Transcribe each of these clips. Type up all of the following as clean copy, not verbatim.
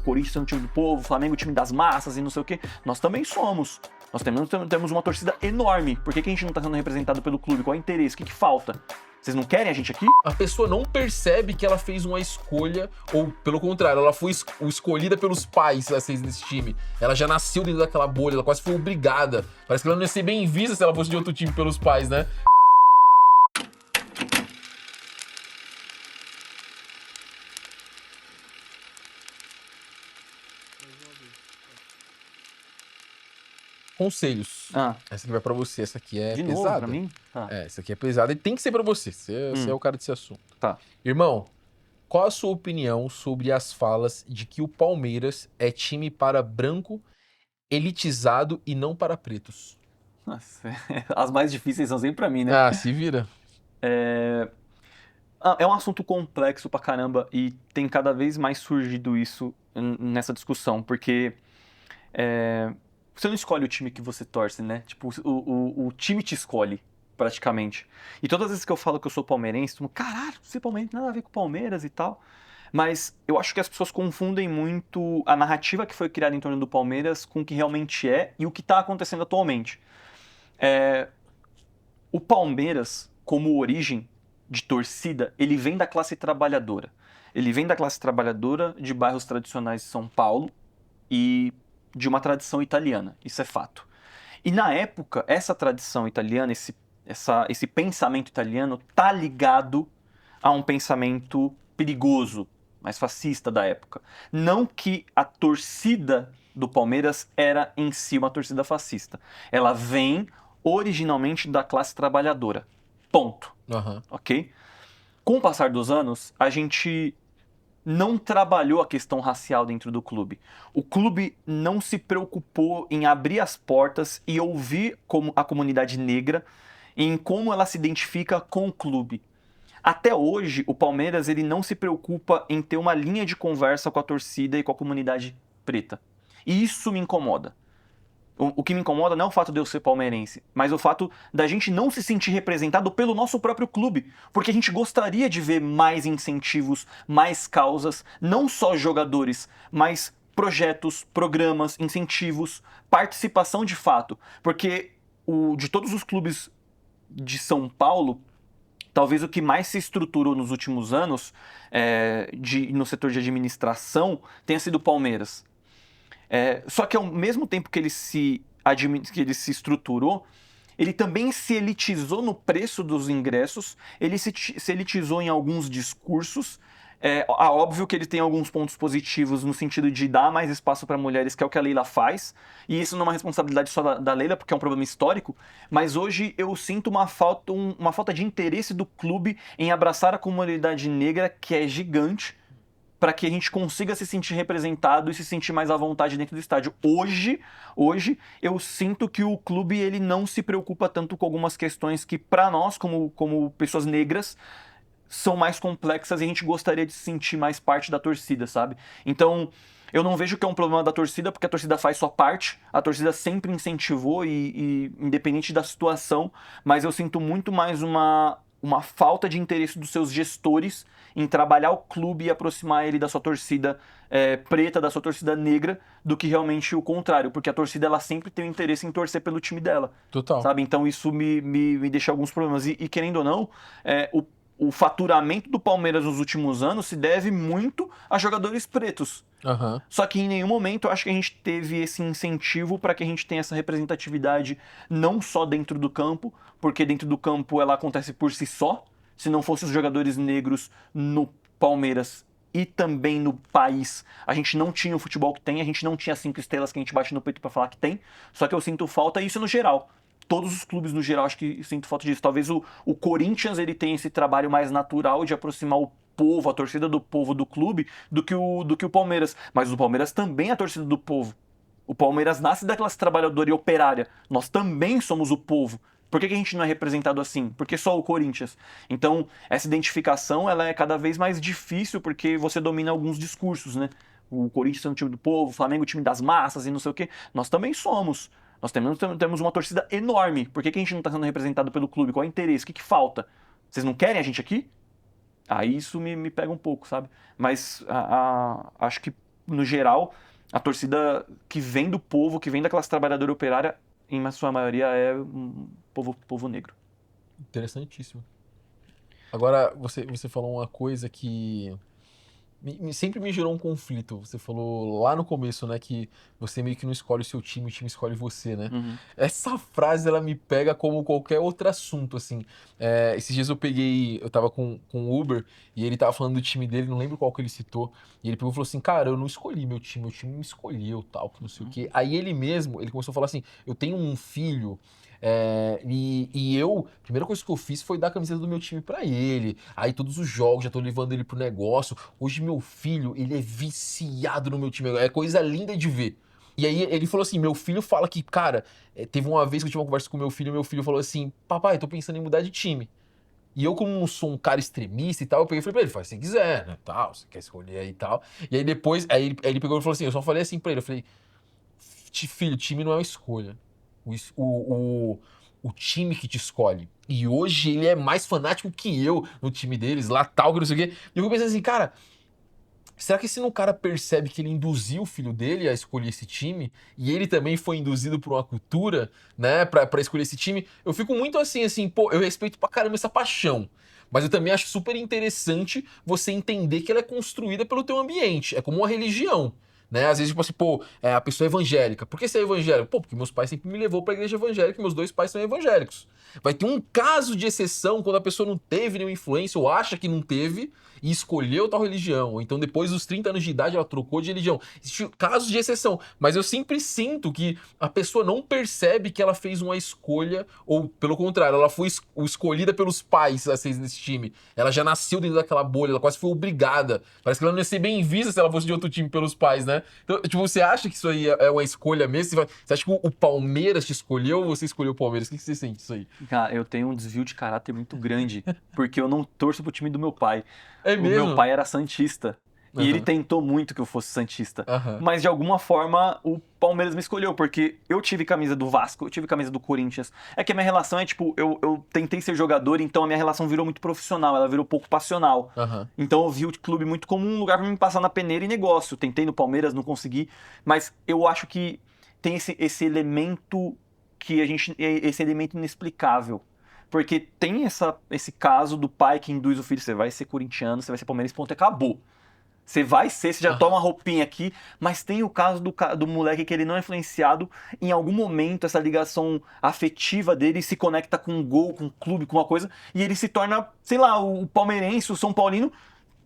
Corinthians é um time do povo, o Flamengo é um time das massas e não sei o quê. Nós também somos. Nós temos uma torcida enorme. Por que a gente não tá sendo representado pelo clube? Qual é o interesse? O que falta? Vocês não querem a gente aqui? A pessoa não percebe que ela fez uma escolha, ou pelo contrário, ela foi escolhida pelos pais a ser desse time. Ela já nasceu dentro daquela bolha, ela quase foi obrigada. Parece que ela não ia ser bem vista se ela fosse de outro time pelos pais, né? Conselhos. Essa aqui vai pra você, essa aqui é de pesada. novo, pra mim? Tá. Essa aqui é pesada e tem que ser pra você. Você é o cara desse assunto. Tá. Irmão, qual a sua opinião sobre as falas de que o Palmeiras é time para branco, elitizado e não para pretos? Nossa, as mais difíceis são sempre pra mim, né? Ah, se vira. É um assunto complexo pra caramba e tem cada vez mais surgido isso nessa discussão, porque você não escolhe o time que você torce, né? Tipo, o time te escolhe, praticamente. E todas as vezes que eu falo que eu sou palmeirense, todo mundo, caralho, você é palmeirense, nada a ver com Palmeiras e tal. Mas eu acho que as pessoas confundem muito a narrativa que foi criada em torno do Palmeiras com o que realmente é e o que tá acontecendo atualmente. O Palmeiras, como origem de torcida, ele vem da classe trabalhadora. Ele vem da classe trabalhadora de bairros tradicionais de São Paulo e de uma tradição italiana. Isso é fato. E na época, essa tradição italiana, esse pensamento italiano, tá ligado a um pensamento perigoso, mais fascista da época. Não que a torcida do Palmeiras era em si uma torcida fascista. Ela vem originalmente da classe trabalhadora. Ponto. Ok? Com o passar dos anos, a gente não trabalhou a questão racial dentro do clube. O clube não se preocupou em abrir as portas e ouvir como a comunidade negra e em como ela se identifica com o clube. Até hoje, o Palmeiras ele não se preocupa em ter uma linha de conversa com a torcida e com a comunidade preta. E isso me incomoda. O que me incomoda não é o fato de eu ser palmeirense, mas o fato da gente não se sentir representado pelo nosso próprio clube. Porque a gente gostaria de ver mais incentivos, mais causas, não só jogadores, mas projetos, programas, incentivos, participação de fato. Porque de todos os clubes de São Paulo, talvez o que mais se estruturou nos últimos anos no setor de administração tenha sido o Palmeiras. Só que ao mesmo tempo que ele se estruturou, ele também se elitizou no preço dos ingressos, ele se elitizou em alguns discursos. Óbvio que ele tem alguns pontos positivos no sentido de dar mais espaço para mulheres, que é o que a Leila faz, e isso não é uma responsabilidade só da Leila, porque é um problema histórico, mas hoje eu sinto uma falta de interesse do clube em abraçar a comunidade negra, que é gigante, para que a gente consiga se sentir representado e se sentir mais à vontade dentro do estádio. Hoje eu sinto que o clube ele não se preocupa tanto com algumas questões que, para nós, como pessoas negras, são mais complexas e a gente gostaria de se sentir mais parte da torcida, sabe? Então, eu não vejo que é um problema da torcida, porque a torcida faz sua parte, a torcida sempre incentivou e independente da situação, mas eu sinto muito mais uma falta de interesse dos seus gestores em trabalhar o clube e aproximar ele da sua torcida preta, da sua torcida negra, do que realmente o contrário, porque a torcida ela sempre tem o interesse em torcer pelo time dela. Total. Sabe? Então isso me deixa alguns problemas. E querendo ou não, o faturamento do Palmeiras nos últimos anos se deve muito a jogadores pretos. Só que em nenhum momento eu acho que a gente teve esse incentivo para que a gente tenha essa representatividade não só dentro do campo, porque dentro do campo ela acontece por si só. Se não fossem os jogadores negros no Palmeiras e também no país, a gente não tinha o futebol que tem, a gente não tinha 5 estrelas que a gente bate no peito para falar que tem. Só que eu sinto falta, isso no geral. Todos os clubes no geral, acho que sinto falta disso. Talvez o Corinthians ele tenha esse trabalho mais natural de aproximar o povo, a torcida do povo do clube, do que o Palmeiras. Mas o Palmeiras também é a torcida do povo. O Palmeiras nasce da classe trabalhadora e operária. Nós também somos o povo. Por que a gente não é representado assim? Por que só o Corinthians? Então, essa identificação ela é cada vez mais difícil porque você domina alguns discursos, né? O Corinthians é um time do povo, o Flamengo é um time das massas e não sei o quê. Nós também somos. Nós temos uma torcida enorme. Por que a gente não está sendo representado pelo clube? Qual é o interesse? O que falta? Vocês não querem a gente aqui? Aí isso me pega um pouco, sabe? Mas acho que no geral, a torcida que vem do povo, que vem da classe trabalhadora e operária, em sua maioria é um povo negro. Interessantíssimo. Agora, você falou uma coisa que sempre me gerou um conflito. Você falou lá no começo, né, que você meio que não escolhe o seu time, o time escolhe você, né? Uhum. Essa frase, ela me pega como qualquer outro assunto, assim. Esses dias eu tava com o Uber, e ele tava falando do time dele, não lembro qual que ele citou, e ele pegou e falou assim, cara, eu não escolhi meu time me escolheu, tal, que não sei o quê. Aí ele começou a falar assim, eu tenho um filho, a primeira coisa que eu fiz foi dar a camiseta do meu time pra ele. Aí todos os jogos, já tô levando ele pro negócio. Hoje meu filho, ele é viciado no meu time. É coisa linda de ver. E aí ele falou assim, meu filho fala que, cara, teve uma vez que eu tive uma conversa com meu filho falou assim, papai, tô pensando em mudar de time. E eu, como não sou um cara extremista e tal, eu peguei e falei pra ele, faz se quiser, né, tal, você quer escolher aí e tal. E aí depois, ele pegou e falou assim, eu só falei assim pra ele, eu falei, filho, time não é uma escolha. O time que te escolhe. E hoje ele é mais fanático que eu no time deles, lá tal, que não sei o quê. E eu fico pensando assim, cara, será que esse não cara percebe que ele induziu o filho dele a escolher esse time? E ele também foi induzido por uma cultura, né, pra escolher esse time? Eu fico muito assim, pô, eu respeito pra caramba essa paixão. Mas eu também acho super interessante você entender que ela é construída pelo teu ambiente. É como uma religião. Né? Às vezes, tipo assim, pô, a pessoa é evangélica. Por que você é evangélico? Pô, porque meus pais sempre me levou pra igreja evangélica e meus dois pais são evangélicos. Vai ter um caso de exceção quando a pessoa não teve nenhuma influência ou acha que não teve e escolheu tal religião. Ou então, depois dos 30 anos de idade, ela trocou de religião. Existem casos de exceção. Mas eu sempre sinto que a pessoa não percebe que ela fez uma escolha, ou pelo contrário, ela foi escolhida pelos pais a ser desse time. Ela já nasceu dentro daquela bolha, ela quase foi obrigada. Parece que ela não ia ser bem vista se ela fosse de outro time pelos pais, né? Então, tipo, você acha que isso aí é uma escolha mesmo? Você acha que o Palmeiras te escolheu ou você escolheu o Palmeiras? O que você sente isso aí? Cara, eu tenho um desvio de caráter muito grande, porque eu não torço pro time do meu pai. É O meu mesmo? pai era santista. E ele Aham, tentou muito que eu fosse santista. aham, Mas de alguma forma o Palmeiras me escolheu, porque eu tive camisa do Vasco, eu tive camisa do Corinthians. É que a minha relação é tipo, eu tentei ser jogador, então a minha relação virou muito profissional, ela virou pouco passional. aham. Então eu vi o clube muito como um lugar pra me passar na peneira e negócio. Tentei no Palmeiras, não consegui. Mas eu acho que tem esse elemento que a gente. Esse elemento inexplicável. Porque tem esse caso do pai que induz o filho, você vai ser corintiano, você vai ser palmeirense, ponto, e acabou. Você vai ser, você já toma uma roupinha aqui, mas tem o caso do moleque que ele não é influenciado, em algum momento essa ligação afetiva dele se conecta com um gol, com um clube, com uma coisa, e ele se torna, sei lá, o palmeirense, o São Paulino,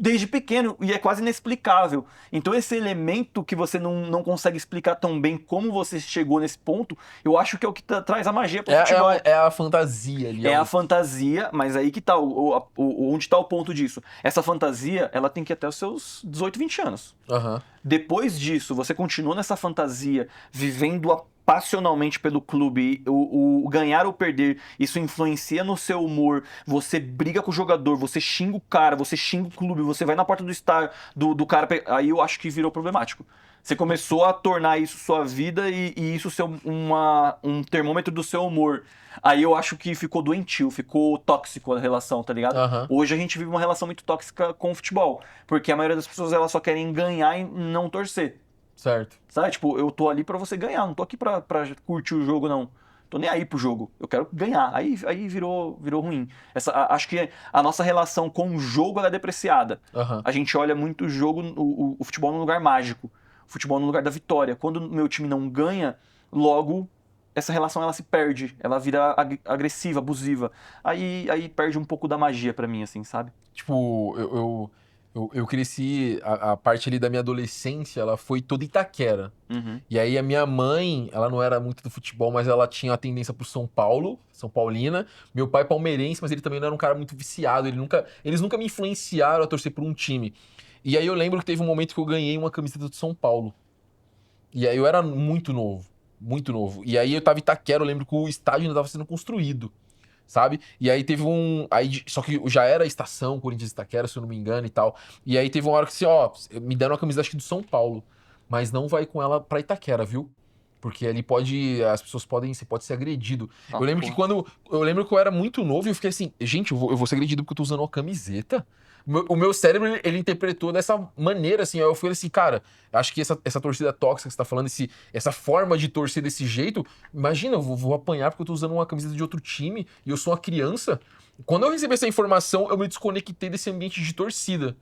desde pequeno, e é quase inexplicável. Então esse elemento que você não consegue explicar tão bem como você chegou nesse ponto, eu acho que é o que traz a magia pro futebol. É a fantasia ali. É a fantasia, mas aí que tá onde tá o ponto disso. Essa fantasia, ela tem que ir até os seus 18, 20 anos. Aham. Depois disso, você continua nessa fantasia, vivendo passionalmente pelo clube, o ganhar ou perder, isso influencia no seu humor, você briga com o jogador, você xinga o cara, você xinga o clube, você vai na porta do estádio do cara, aí eu acho que virou problemático. Você começou a tornar isso sua vida e isso ser um termômetro do seu humor. Aí eu acho que ficou doentio, ficou tóxico a relação, tá ligado? Aham. Hoje a gente vive uma relação muito tóxica com o futebol, porque a maioria das pessoas elas só querem ganhar e não torcer. Certo. Sabe? Tipo, eu tô ali pra você ganhar, não tô aqui pra curtir o jogo, não. Tô nem aí pro jogo. Eu quero ganhar. Aí virou ruim. Acho que a nossa relação com o jogo ela é depreciada. Aham. A gente olha muito o jogo, o futebol num lugar mágico. O futebol no lugar da vitória. Quando o meu time não ganha, logo essa relação ela se perde. Ela vira agressiva, abusiva. Aí perde um pouco da magia pra mim, assim, sabe? Tipo, eu cresci, a parte ali da minha adolescência, ela foi toda Itaquera. Uhum. E aí a minha mãe, ela não era muito do futebol, mas ela tinha a tendência pro São Paulo, São Paulina. Meu pai é palmeirense, mas ele também não era um cara muito viciado. Eles nunca me influenciaram a torcer por um time. E aí eu lembro que teve um momento que eu ganhei uma camiseta do São Paulo. E aí eu era muito novo, muito novo. E aí eu tava em Itaquera, eu lembro que o estádio ainda tava sendo construído, sabe? E aí teve um. Só que já era a estação Corinthians e Itaquera, se eu não me engano e tal. E aí teve uma hora que assim, ó, me deram uma camisa acho que do São Paulo. Mas não vai com ela pra Itaquera, viu? Porque ali as pessoas você pode ser agredido. Ah, Eu lembro que eu lembro que eu era muito novo e eu fiquei assim, gente, eu vou ser agredido porque eu tô usando uma camiseta? O meu cérebro, ele interpretou dessa maneira, assim, aí eu falei assim, cara, acho que essa torcida tóxica que você tá falando, essa forma de torcer desse jeito, imagina, eu vou apanhar porque eu tô usando uma camiseta de outro time e eu sou uma criança. Quando eu recebi essa informação, eu me desconectei desse ambiente de torcida,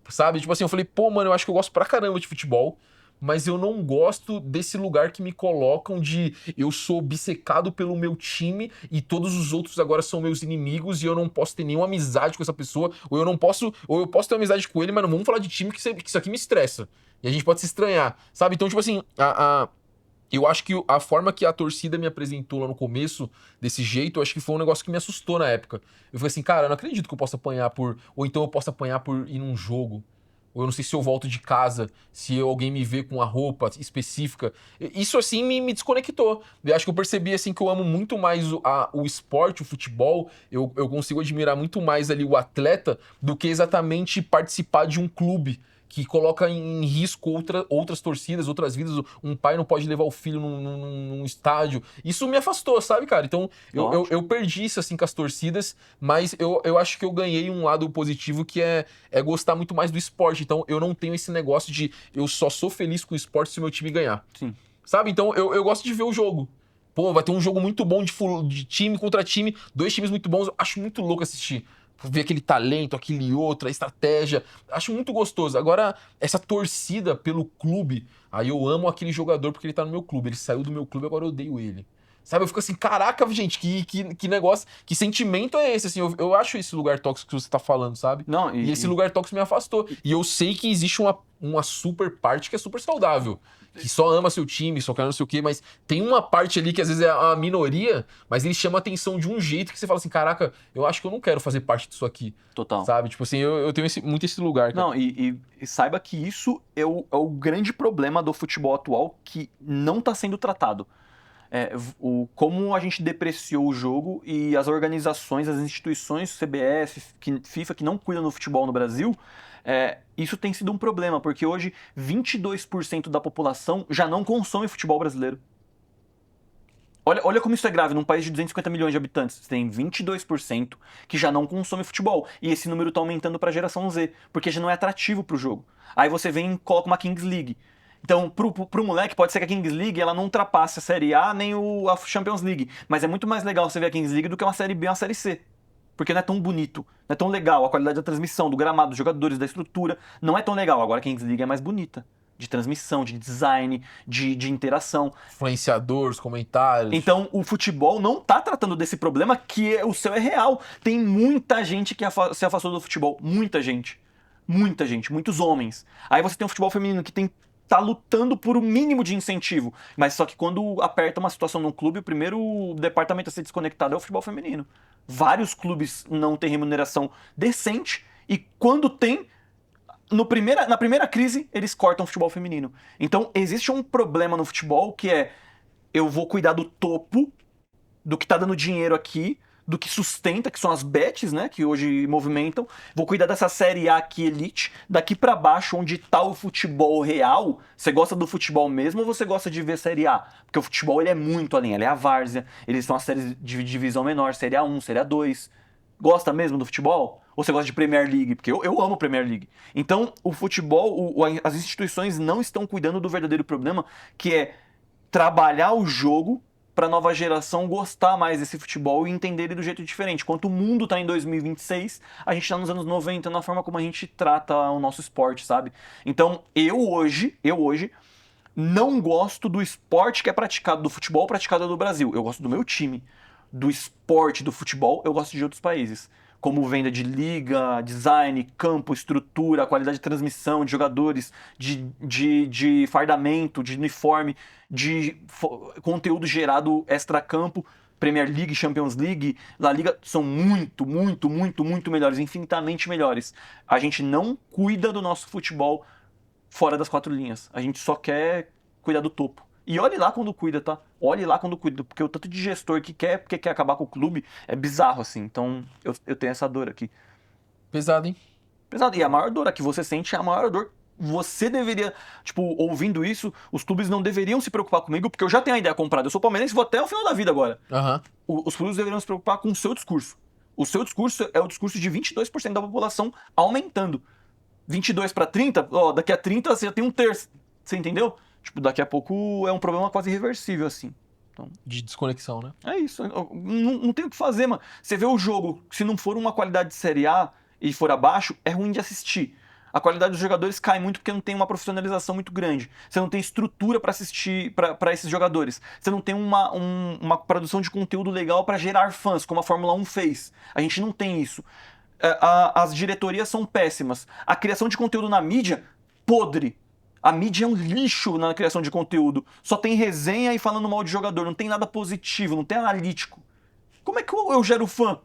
sabe? Tipo assim, eu falei, pô, mano, eu acho que eu gosto pra caramba de futebol, mas eu não gosto desse lugar que me colocam de eu sou obcecado pelo meu time e todos os outros agora são meus inimigos e eu não posso ter nenhuma amizade com essa pessoa, ou eu posso ter amizade com ele, mas não vamos falar de time que isso aqui me estressa. E a gente pode se estranhar, sabe? Então, tipo assim, eu acho que a forma que a torcida me apresentou lá no começo, desse jeito, eu acho que foi um negócio que me assustou na época. Eu falei assim, cara, eu não acredito que eu possa apanhar por. Ou então eu posso apanhar por ir num jogo. Ou eu não sei se eu volto de casa, se alguém me vê com a roupa específica. Isso, assim, me desconectou. Eu acho que eu percebi, assim, que eu amo muito mais o esporte, o futebol. Eu consigo admirar muito mais ali o atleta do que exatamente participar de um clube que coloca em risco outras torcidas, outras vidas. Um pai não pode levar o filho num estádio. Isso me afastou, sabe, cara? Então, eu perdi isso, assim, com as torcidas, mas eu acho que eu ganhei um lado positivo que é gostar muito mais do esporte. Então, eu não tenho esse negócio de eu só sou feliz com o esporte se o meu time ganhar. Sim. Sabe? Então, eu gosto de ver o jogo. Pô, vai ter um jogo muito bom de time contra time, dois times muito bons. Eu acho muito louco assistir. Ver aquele talento, aquele outro, a estratégia. Acho muito gostoso. Agora, essa torcida pelo clube, aí eu amo aquele jogador porque ele tá no meu clube. Ele saiu do meu clube, agora eu odeio ele. Sabe? Eu fico assim, caraca, gente, que negócio, que sentimento é esse? Assim, eu acho esse lugar tóxico que você tá falando, sabe? Não, E esse lugar tóxico me afastou. E eu sei que existe uma super parte que é super saudável. Que só ama seu time, só quer não sei o quê, mas tem uma parte ali que às vezes é a minoria, mas ele chama a atenção de um jeito que você fala assim, caraca, eu acho que eu não quero fazer parte disso aqui. Total. Sabe? Tipo assim, eu tenho muito esse lugar, cara. Não, e saiba que isso é o grande problema do futebol atual que não está sendo tratado. Como a gente depreciou o jogo e as organizações, as instituições, CBF, FIFA, que não cuidam do futebol no Brasil, isso tem sido um problema, porque hoje 22% da população já não consome futebol brasileiro. Olha como isso é grave, num país de 250 milhões de habitantes, você tem 22% que já não consome futebol. E esse número está aumentando para a geração Z, porque já não é atrativo para o jogo. Aí você vem e coloca uma Kings League. Então, pro moleque, pode ser que a Kings League ela não ultrapasse a Série A nem a Champions League. Mas é muito mais legal você ver a Kings League do que uma Série B ou uma Série C. Porque não é tão bonito, não é tão legal. A qualidade da transmissão, do gramado, dos jogadores, da estrutura, não é tão legal. Agora a Kings League é mais bonita. De transmissão, de design, de interação. Influenciadores, comentários. Então, o futebol não tá tratando desse problema que o seu é real. Tem muita gente que se afastou do futebol. Muita gente. Muita gente. Muitos homens. Aí você tem o futebol feminino que tá lutando por um mínimo de incentivo. Mas só que quando aperta uma situação num clube, o primeiro departamento a ser desconectado é o futebol feminino. Vários clubes não têm remuneração decente e quando tem, na primeira crise, eles cortam o futebol feminino. Então, existe um problema no futebol que eu vou cuidar do topo, do que tá dando dinheiro aqui, do que sustenta, que são as bets, né, que hoje movimentam. Vou cuidar dessa Série A aqui, Elite. Daqui pra baixo, onde tá o futebol real, você gosta do futebol mesmo ou você gosta de ver Série A? Porque o futebol, ele é muito além, ele é a várzea, eles são as séries de divisão menor, Série A1, Série A2. Gosta mesmo do futebol? Ou você gosta de Premier League? Porque eu amo Premier League. Então, o futebol, as instituições não estão cuidando do verdadeiro problema, que é trabalhar o jogo para a nova geração gostar mais desse futebol e entender ele do jeito diferente. Enquanto o mundo está em 2026, a gente está nos anos 90 na forma como a gente trata o nosso esporte, sabe? Então, eu hoje não gosto do esporte que é praticado, do futebol praticado no Brasil. Eu gosto do meu time. Do esporte, do futebol, eu gosto de outros países. Como venda de liga, design, campo, estrutura, qualidade de transmissão de jogadores, de fardamento, de uniforme, de conteúdo gerado extra-campo. Premier League, Champions League, La Liga são muito, muito, muito, muito melhores, infinitamente melhores. A gente não cuida do nosso futebol fora das quatro linhas. A gente só quer cuidar do topo. E olhe lá quando cuida, tá? Olhe lá quando cuida, porque o tanto de gestor que quer acabar com o clube é bizarro, assim. Então, eu tenho essa dor aqui. Pesado, hein? Pesado. E a maior dor, a que você sente, é a maior dor você deveria, tipo, ouvindo isso, os clubes não deveriam se preocupar comigo, porque eu já tenho a ideia comprada. Eu sou palmeirense e vou até o final da vida agora. Aham. Os clubes deveriam se preocupar com o seu discurso. O seu discurso é o discurso de 22% da população aumentando. 22 para 30, ó, daqui a 30 você já tem um terço. Você entendeu? Tipo, daqui a pouco é um problema quase irreversível, assim. Então, De desconexão, né? é isso. Não tem o que fazer, mano. Você vê o jogo, se não for uma qualidade de Série A e for abaixo, é ruim de assistir. A qualidade dos jogadores cai muito porque não tem uma profissionalização muito grande. Você não tem estrutura para assistir para esses jogadores. Você não tem uma produção de conteúdo legal para gerar fãs, como a Fórmula 1 fez. A gente não tem isso. As diretorias são péssimas. A criação de conteúdo na mídia, podre. A mídia é um lixo na criação de conteúdo. Só tem resenha e falando mal de jogador. Não tem nada positivo, não tem analítico. Como é que eu gero fã?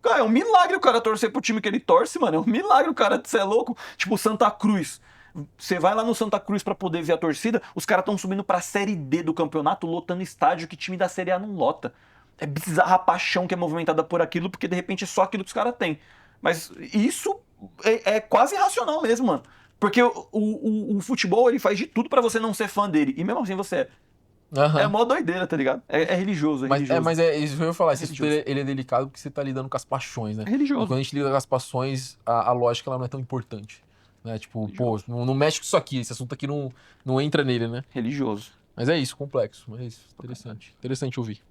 Cara, é um milagre o cara torcer pro time que ele torce, mano. É um milagre o cara, você é louco. Tipo, Santa Cruz. Você vai lá no Santa Cruz pra poder ver a torcida, os caras estão subindo pra Série D do campeonato, lotando estádio que time da Série A não lota. É bizarra a paixão que é movimentada por aquilo, porque de repente é só aquilo que os caras têm. Mas isso é quase irracional mesmo, mano. Porque o futebol, ele faz de tudo pra você não ser fã dele. E mesmo assim você é. Aham. É mó doideira, tá ligado? É religioso, é religioso. Mas é isso que eu ia falar. Esse assunto Religioso. ele é delicado porque você tá lidando com as paixões, né? É religioso. E quando a gente lida com as paixões, a lógica ela não é tão importante. Né? Tipo, pô, não mexe com isso aqui. Esse assunto aqui não entra nele, né? Religioso. Mas é isso, complexo. Mas é isso. Interessante. Interessante ouvir.